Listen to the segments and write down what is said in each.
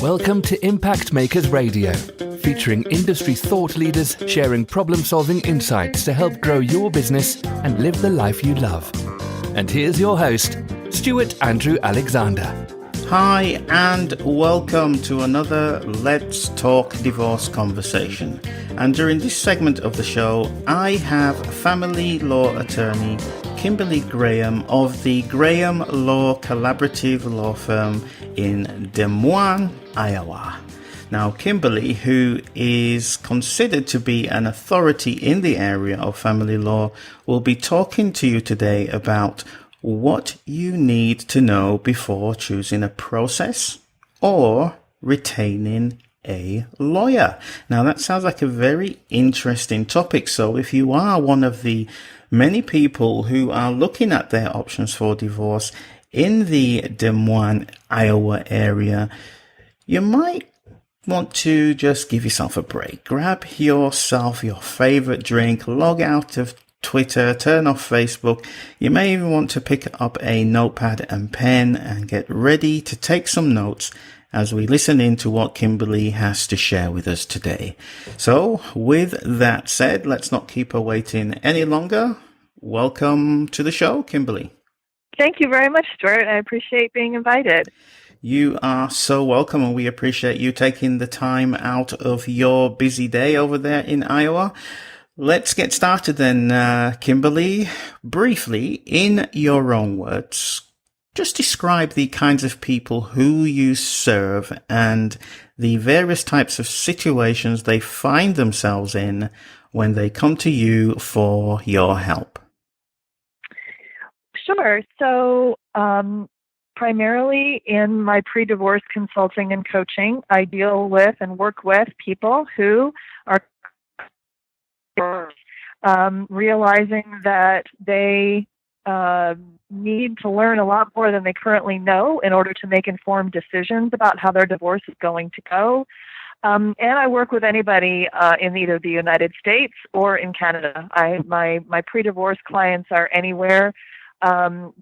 Welcome to Impact Makers Radio, featuring industry thought leaders sharing problem-solving insights to help grow your business and live the life you love. And here's your host, Stewart Andrew Alexander. Hi, and welcome to another Let's Talk Divorce conversation. And during this segment of the show, I have family law attorney Kimberly Graham of the Graham Law Collaborative Law Firm in Des Moines, Iowa. Now, Kimberly, who is considered to be an authority in the area of family law, will be talking to you today about what you need to know before choosing a process or retaining a lawyer. Now, that sounds like a very interesting topic. So if you are one of the many people who are looking at their options for divorce in the Des Moines, Iowa area, you might want to just give yourself a break. Grab yourself your favorite drink, log out of Twitter, turn off Facebook. You may even want to pick up a notepad and pen and get ready to take some notes as we listen in to what Kimberly has to share with us today. So with that said, let's not keep her waiting any longer. Welcome to the show, Kimberly. Thank you very much, Stuart. I appreciate being invited. You are so welcome, and we appreciate you taking the time out of your busy day over there in Iowa. Let's get started then, Kimberly. Briefly, in your own words, just describe the kinds of people who you serve and the various types of situations they find themselves in when they come to you for your help. Sure. So, primarily in my pre-divorce consulting and coaching, I deal with and work with people who are realizing that they need to learn a lot more than they currently know in order to make informed decisions about how their divorce is going to go. And I work with anybody in either the United States or in Canada. My pre-divorce clients are anywhere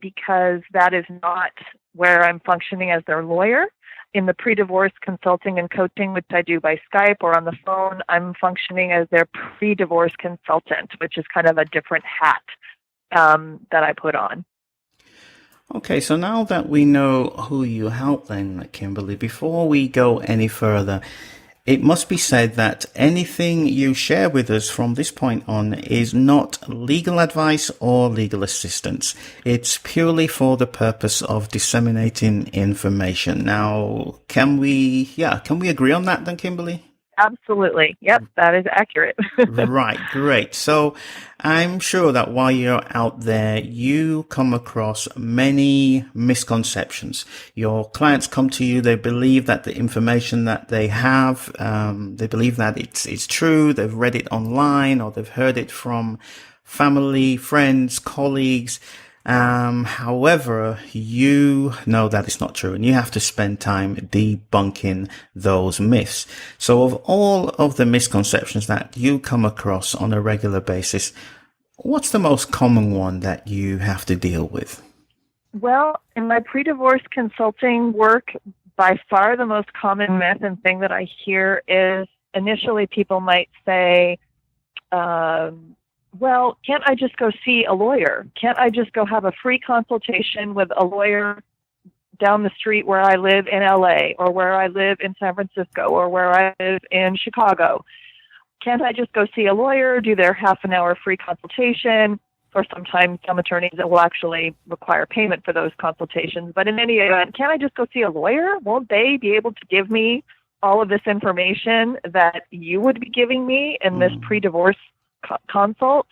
because that is not where I'm functioning as their lawyer. In the pre-divorce consulting and coaching, which I do by Skype or on the phone, I'm functioning as their pre-divorce consultant, which is kind of a different hat that I put on. Okay, so now that we know who you help then, Kimberly, before we go any further, it must be said that anything you share with us from this point on is not legal advice or legal assistance. It's purely for the purpose of disseminating information. Now, can we agree on that then, Kimberly? Absolutely. Yep, that is accurate. Right, great. So I'm sure that while you're out there, you come across many misconceptions. Your clients come to you, they believe that the information that they have, they believe that it's true, they've read it online or they've heard it from family, friends, colleagues. However, you know that it's not true and you have to spend time debunking those myths. So of all of the misconceptions that you come across on a regular basis, what's the most common one that you have to deal with? Well, in my pre-divorce consulting work, by far the most common myth and thing that I hear is initially people might say, well, can't I just go see a lawyer? Can't I just go have a free consultation with a lawyer down the street where I live in LA or where I live in San Francisco or where I live in Chicago? Can't I just go see a lawyer, do their half an hour free consultation? Or sometimes some attorneys that will actually require payment for those consultations. But in any event, can't I just go see a lawyer? Won't they be able to give me all of this information that you would be giving me in this pre-divorce consult?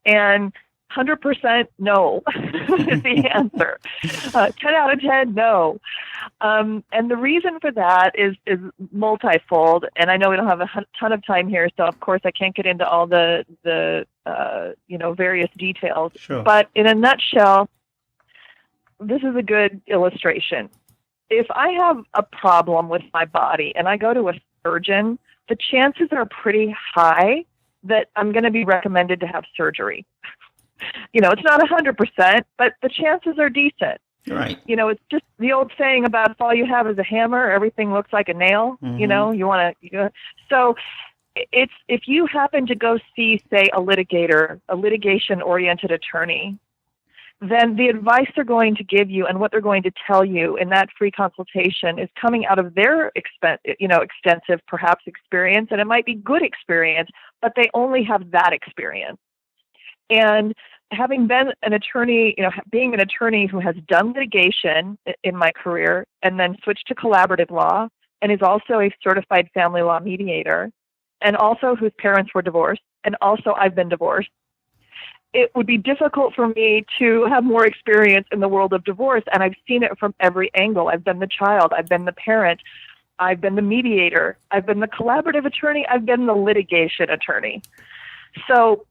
And 100% no is the answer. 10 out of 10, no. And the reason for that is multifold. And I know we don't have a ton of time here, so of course I can't get into all the various details. Sure. But in a nutshell, this is a good illustration. If I have a problem with my body and I go to a surgeon, the chances are pretty high that I'm going to be recommended to have surgery. It's not 100%, but the chances are decent. Right. It's just the old saying about if all you have is a hammer, everything looks like a nail. Mm-hmm. You want to, so it's, if you happen to go see, say, a litigation-oriented attorney, then the advice they're going to give you and what they're going to tell you in that free consultation is coming out of their extensive, perhaps, experience, and it might be good experience, but they only have that experience. And having been an attorney, being an attorney who has done litigation in my career and then switched to collaborative law and is also a certified family law mediator, and also whose parents were divorced, and also I've been divorced, it would be difficult for me to have more experience in the world of divorce. And I've seen it from every angle. I've been the child. I've been the parent. I've been the mediator. I've been the collaborative attorney. I've been the litigation attorney. So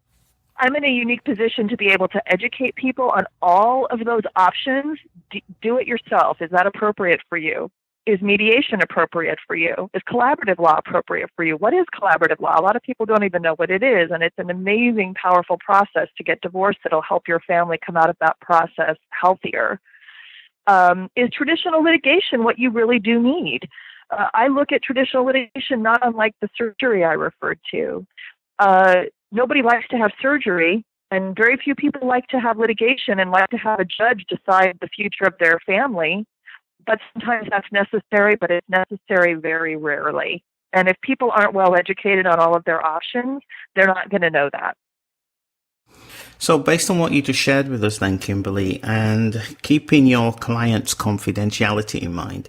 I'm in a unique position to be able to educate people on all of those options. Do it yourself. Is that appropriate for you? Is mediation appropriate for you? Is collaborative law appropriate for you? What is collaborative law? A lot of people don't even know what it is, and it's an amazing, powerful process to get divorced that'll help your family come out of that process healthier. Is traditional litigation what you really do need? I look at traditional litigation not unlike the surgery I referred to. Nobody likes to have surgery, and very few people like to have litigation and like to have a judge decide the future of their family. But sometimes that's necessary, but it's necessary very rarely. And if people aren't well educated on all of their options, they're not going to know that. So based on what you just shared with us then, Kimberly, and keeping your client's confidentiality in mind,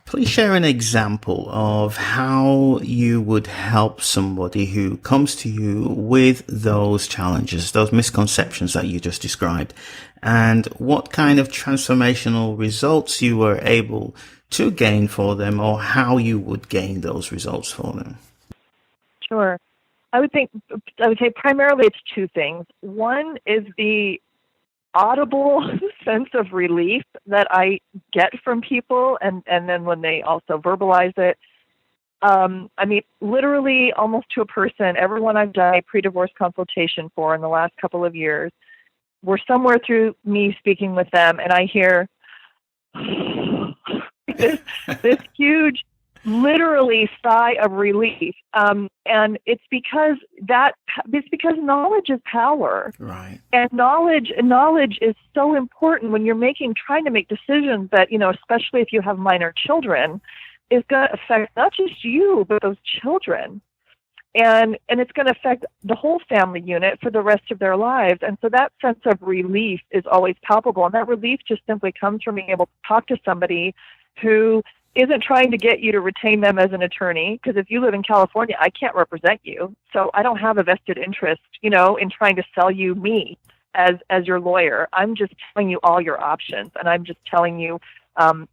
please share an example of how you would help somebody who comes to you with those challenges, those misconceptions that you just described, and what kind of transformational results you were able to gain for them, or how you would gain those results for them. Sure. I would say primarily it's two things. One is the audible sense of relief that I get from people, and then when they also verbalize it. Literally almost to a person, everyone I've done a pre-divorce consultation for in the last couple of years, we're somewhere through me speaking with them, and I hear this huge, literally sigh of relief, and it's because knowledge is power, right? And knowledge is so important when you're trying to make decisions that, especially if you have minor children, is going to affect not just you but those children. And it's going to affect the whole family unit for the rest of their lives. And so that sense of relief is always palpable. And that relief just simply comes from being able to talk to somebody who isn't trying to get you to retain them as an attorney. Because if you live in California, I can't represent you. So I don't have a vested interest, in trying to sell you me as your lawyer. I'm just telling you all your options. And I'm just telling you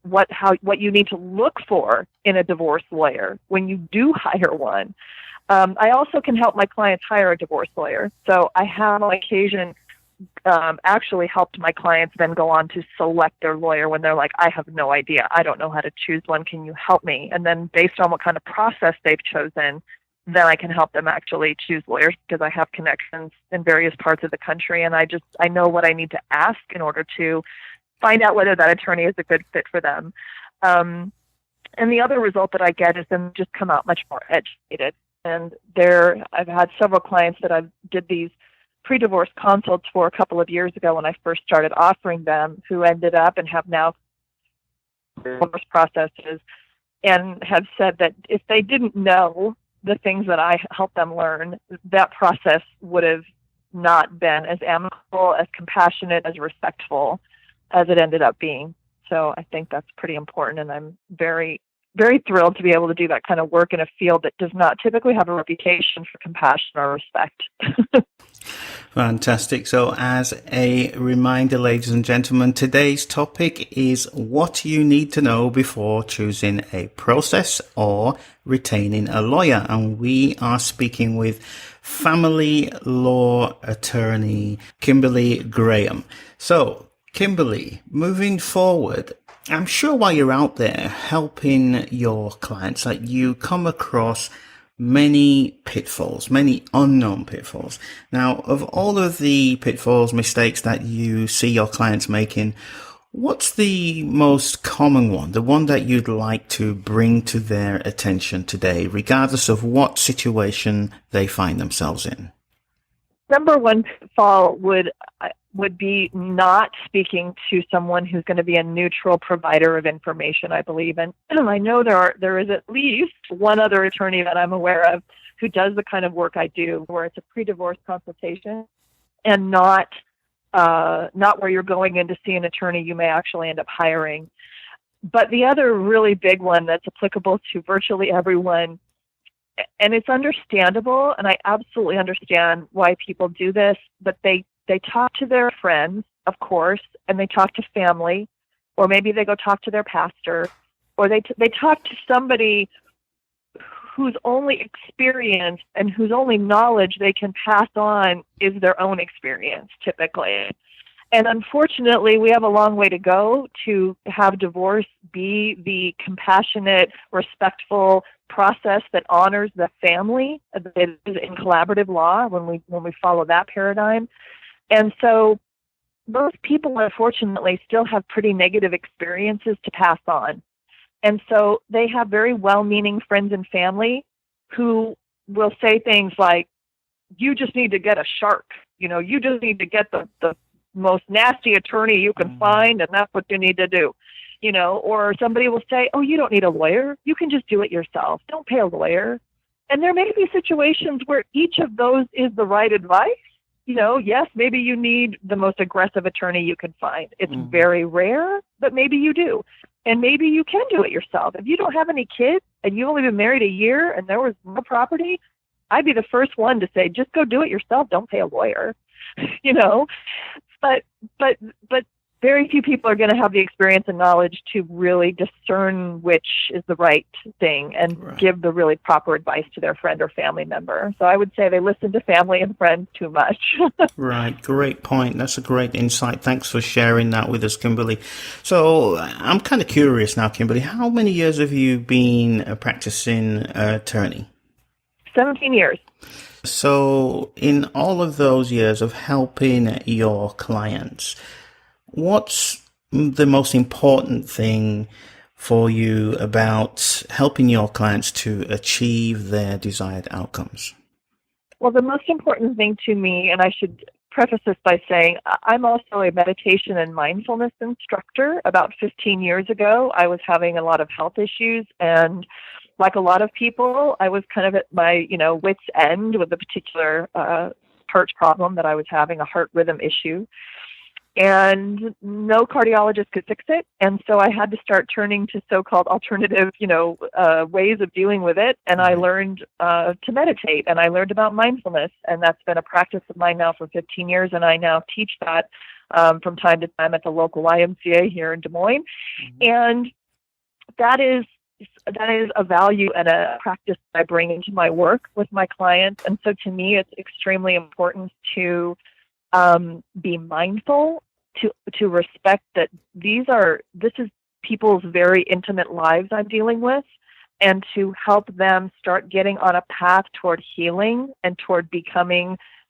what you need to look for in a divorce lawyer when you do hire one. I also can help my clients hire a divorce lawyer. So I have on occasion actually helped my clients then go on to select their lawyer when they're like, I have no idea. I don't know how to choose one. Can you help me? And then based on what kind of process they've chosen, then I can help them actually choose lawyers, because I have connections in various parts of the country. And I know what I need to ask in order to find out whether that attorney is a good fit for them. And the other result that I get is them just come out much more educated. And I've had several clients that I did these pre-divorce consults for a couple of years ago when I first started offering them, who ended up and have now divorce processes, and have said that if they didn't know the things that I helped them learn, that process would have not been as amicable, as compassionate, as respectful as it ended up being. So I think that's pretty important, and I'm very, very thrilled to be able to do that kind of work in a field that does not typically have a reputation for compassion or respect. Fantastic. So as a reminder, ladies and gentlemen, today's topic is what you need to know before choosing a process or retaining a lawyer. And we are speaking with family law attorney Kimberly Graham. So Kimberly, moving forward, I'm sure while you're out there helping your clients that you come across many pitfalls, many unknown pitfalls. Now, of all of the pitfalls, mistakes that you see your clients making, What's the most common one, the one that you'd like to bring to their attention today, regardless of what situation they find themselves in? Number one pitfall would be not speaking to someone who's going to be a neutral provider of information, I believe. And I know there is at least one other attorney that I'm aware of who does the kind of work I do, where it's a pre-divorce consultation and not where you're going in to see an attorney you may actually end up hiring. But the other really big one that's applicable to virtually everyone, and it's understandable, and I absolutely understand why people do this, but they talk to their friends, of course, and they talk to family, or maybe they go talk to their pastor, or they talk to somebody whose only experience and whose only knowledge they can pass on is their own experience, typically. And unfortunately, we have a long way to go to have divorce be the compassionate, respectful process that honors the family that is in collaborative law when we follow that paradigm. And so most people, unfortunately, still have pretty negative experiences to pass on. And so they have very well-meaning friends and family who will say things like, you just need to get a shark. You just need to get the most nasty attorney you can find, and that's what you need to do. Or somebody will say, oh, you don't need a lawyer. You can just do it yourself. Don't pay a lawyer. And there may be situations where each of those is the right advice. Yes, maybe you need the most aggressive attorney you can find. It's very rare, but maybe you do. And maybe you can do it yourself. If you don't have any kids and you've only been married a year and there was no property, I'd be the first one to say, just go do it yourself. Don't pay a lawyer, But very few people are going to have the experience and knowledge to really discern which is the right thing and give the really proper advice to their friend or family member. So I would say they listen to family and friends too much. Right. Great point. That's a great insight. Thanks for sharing that with us, Kimberly. So I'm kind of curious now, Kimberly, how many years have you been a practicing attorney? 17 years. So in all of those years of helping your clients, what's the most important thing for you about helping your clients to achieve their desired outcomes? Well, the most important thing to me, and I should preface this by saying I'm also a meditation and mindfulness instructor. About 15 years ago, I was having a lot of health issues, and like a lot of people, I was kind of at my, wit's end with a particular heart problem that I was having, a heart rhythm issue. And no cardiologist could fix it. And so I had to start turning to so-called alternative, ways of dealing with it. And I learned to meditate, and I learned about mindfulness. And that's been a practice of mine now for 15 years. And I now teach that from time to time at the local YMCA here in Des Moines. And that is a value and a practice that I bring into my work with my clients. And so to me, it's extremely important to be mindful, to respect that this is people's very intimate lives I'm dealing with, and to help them start getting on a path toward healing and toward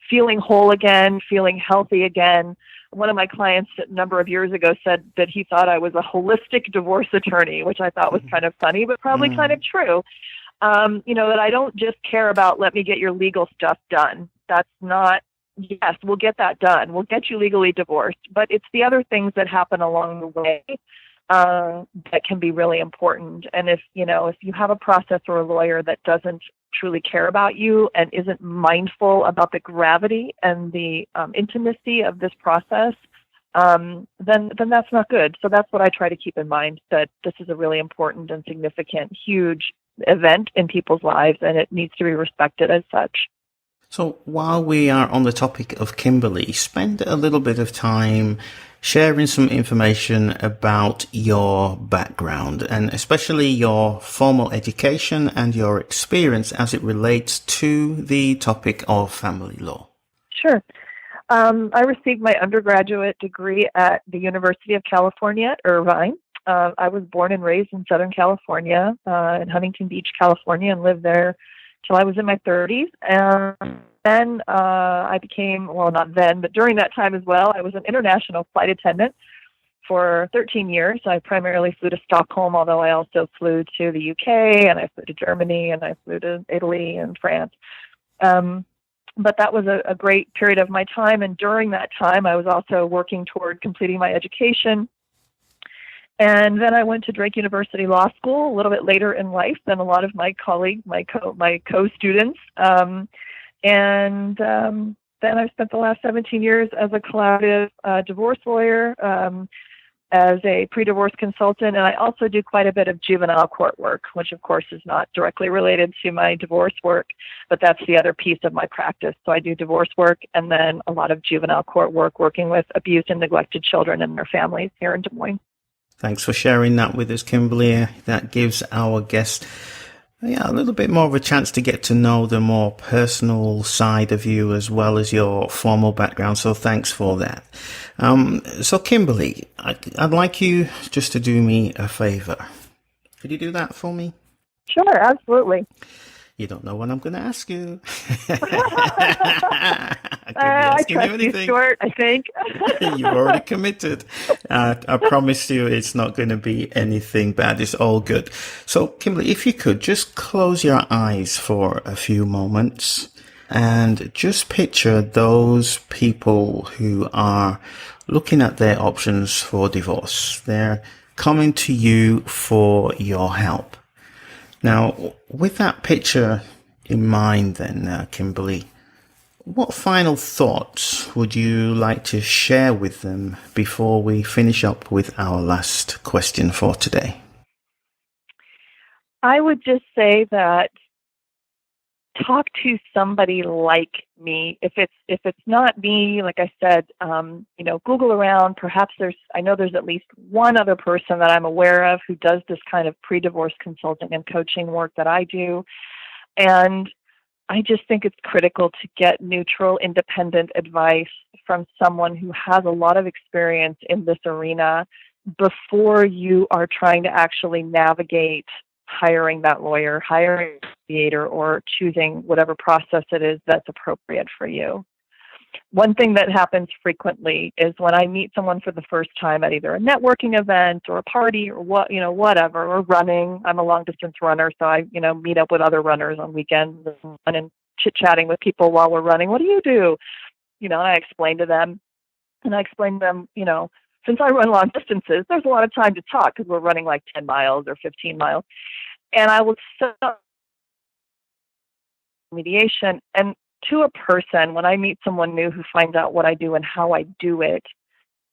feeling whole again, feeling healthy again. One of my clients a number of years ago said that he thought I was a holistic divorce attorney, which I thought was kind of funny, but probably kind of true. That I don't just care about, let me get your legal stuff done. That's not, yes, we'll get that done. We'll get you legally divorced. But it's the other things that happen along the way that can be really important. And if you have a process or a lawyer that doesn't truly care about you and isn't mindful about the gravity and the intimacy of this process, then that's not good. So that's what I try to keep in mind, that this is a really important and significant, huge event in people's lives, and it needs to be respected as such. So while we are on the topic of Kimberly, spend a little bit of time sharing some information about your background, and especially your formal education and your experience as it relates to the topic of family law. Sure. I received my undergraduate degree at the University of California at Irvine. I was born and raised in Southern California, in Huntington Beach, California, and lived there till I was in my 30s. And then I became, well, not then, but during that time as well, I was an international flight attendant for 13 years. I primarily flew to Stockholm, although I also flew to the UK, and I flew to Germany, and I flew to Italy and France. But that was a great period of my time. And during that time, I was also working toward completing my education. And then I went to Drake University Law School a little bit later in life than a lot of my colleagues, my co-students. Then I spent the last 17 years as a collaborative divorce lawyer, as a pre-divorce consultant, and I also do quite a bit of juvenile court work, which of course is not directly related to my divorce work, but that's the other piece of my practice. So I do divorce work and then a lot of juvenile court work, working with abused and neglected children and their families here in Des Moines. Thanks for sharing that with us, Kimberly. That gives our guest a little bit more of a chance to get to know the more personal side of you as well as your formal background. So thanks for that. So Kimberly, I'd like you just to do me a favor. Could you do that for me? Sure, absolutely. You don't know what I'm going to ask you. I trust you, Stewart, I think. You've already committed. I promise you it's not going to be anything bad. It's all good. So, Kimberly, if you could just close your eyes for a few moments and just picture those people who are looking at their options for divorce. They're coming to you for your help. Now, with that picture in mind then, Kimberly, what final thoughts would you like to share with them before we finish up with our last question for today? I would just say that talk to somebody like me. If it's not me, like I said, Google around. Perhaps I know there's at least one other person that I'm aware of who does this kind of pre-divorce consulting and coaching work that I do. And I just think it's critical to get neutral, independent advice from someone who has a lot of experience in this arena before you are trying to actually navigate hiring that lawyer, hiring a mediator, or choosing whatever process it is that's appropriate for you. One thing that happens frequently is when I meet someone for the first time at either a networking event or a party or whatever, or running. I'm a long distance runner, so I, meet up with other runners on weekends and chit-chatting with people while we're running. What do you do? And I explain to them, since I run long distances, there's a lot of time to talk because we're running like 10 miles or 15 miles. And I will set up mediation. And to a person, when I meet someone new who finds out what I do and how I do it,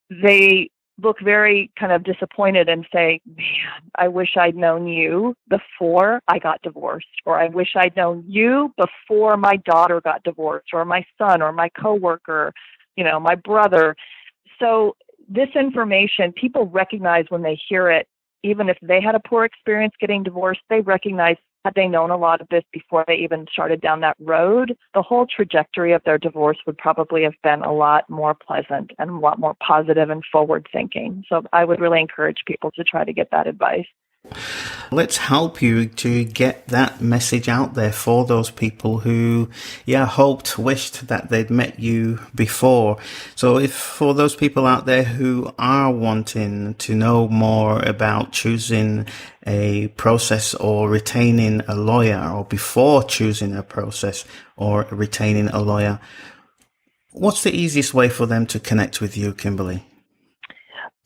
they look very kind of disappointed and say, man, I wish I'd known you before I got divorced, or I wish I'd known you before my daughter got divorced, or my son, or my coworker, my brother. So this information, people recognize when they hear it, even if they had a poor experience getting divorced, they recognize, had they known a lot of this before they even started down that road, the whole trajectory of their divorce would probably have been a lot more pleasant and a lot more positive and forward thinking. So I would really encourage people to try to get that advice. Let's help you to get that message out there for those people who, wished that they'd met you before. So if for those people out there who are wanting to know more about choosing a process or retaining a lawyer, or before choosing a process or retaining a lawyer, what's the easiest way for them to connect with you, Kimberly?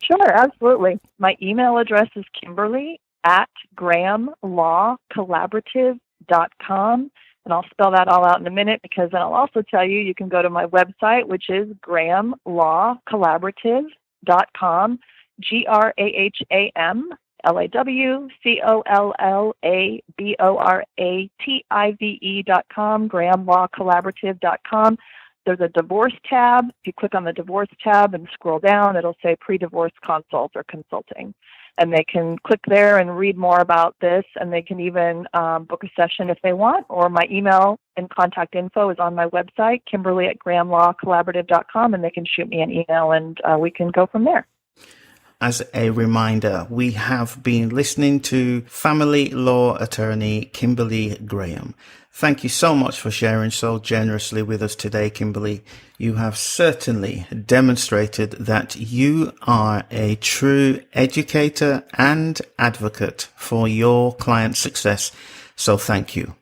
Sure, absolutely. My email address is Kimberly@GrahamLawCollaborative.com. And I'll spell that all out in a minute, because then I'll also tell you can go to my website, which is GrahamLawCollaborative.com, GrahamLawCollaborative.com, GrahamLawCollaborative.com. There's a divorce tab. If you click on the divorce tab and scroll down, it'll say pre-divorce consult or consulting. And they can click there and read more about this, and they can even book a session if they want. Or my email and contact info is on my website, Kimberly@GrahamLawCollaborative.com, and they can shoot me an email, and we can go from there. as a reminder, we have been listening to family law attorney Kimberly Graham. Thank you so much for sharing so generously with us today, Kimberly. You have certainly demonstrated that you are a true educator and advocate for your client's success. So thank you.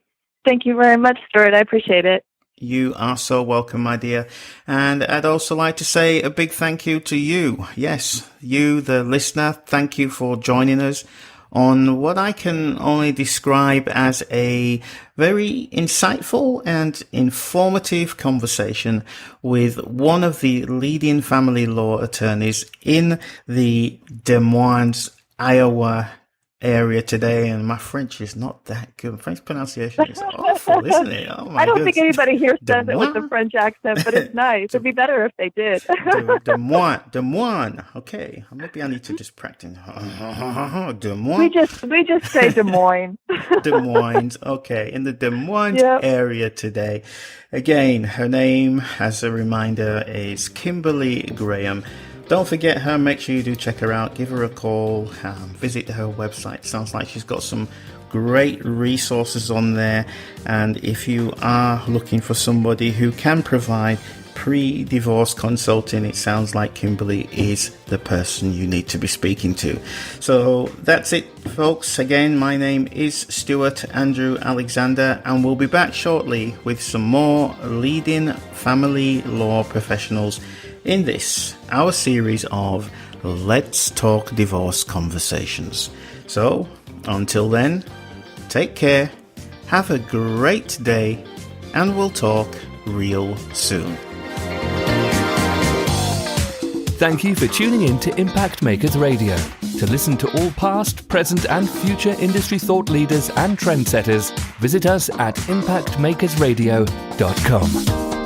Thank you very much, Stewart. I appreciate it. You are so welcome, my dear. And I'd also like to say a big thank you to you. Yes, you, the listener. Thank you for joining us on what I can only describe as a very insightful and informative conversation with one of the leading family law attorneys in the Des Moines, Iowa area today. And my French is not that good. French pronunciation is awful, isn't it? Oh my I don't goodness. think anybody here says it with a French accent, but it's nice. It'd be better if they did. Des Moines. Okay, maybe I need to just practice. Des Moines. We just say Des Moines. Des Moines. Okay, in the Des Moines area today. Again, her name, as a reminder, is Kimberly Graham. Don't forget her. Make sure you do check her out. Give her a call. Visit her website. Sounds like she's got some great resources on there. And if you are looking for somebody who can provide pre-divorce consulting, it sounds like Kimberly is the person you need to be speaking to. So that's it, folks. Again, my name is Stewart Andrew Alexander, and we'll be back shortly with some more leading family law professionals in this, our series of Let's Talk Divorce Conversations. So, until then, take care, have a great day, and we'll talk real soon. Thank you for tuning in to Impact Makers Radio. To listen to all past, present, and future industry thought leaders and trendsetters, visit us at impactmakersradio.com.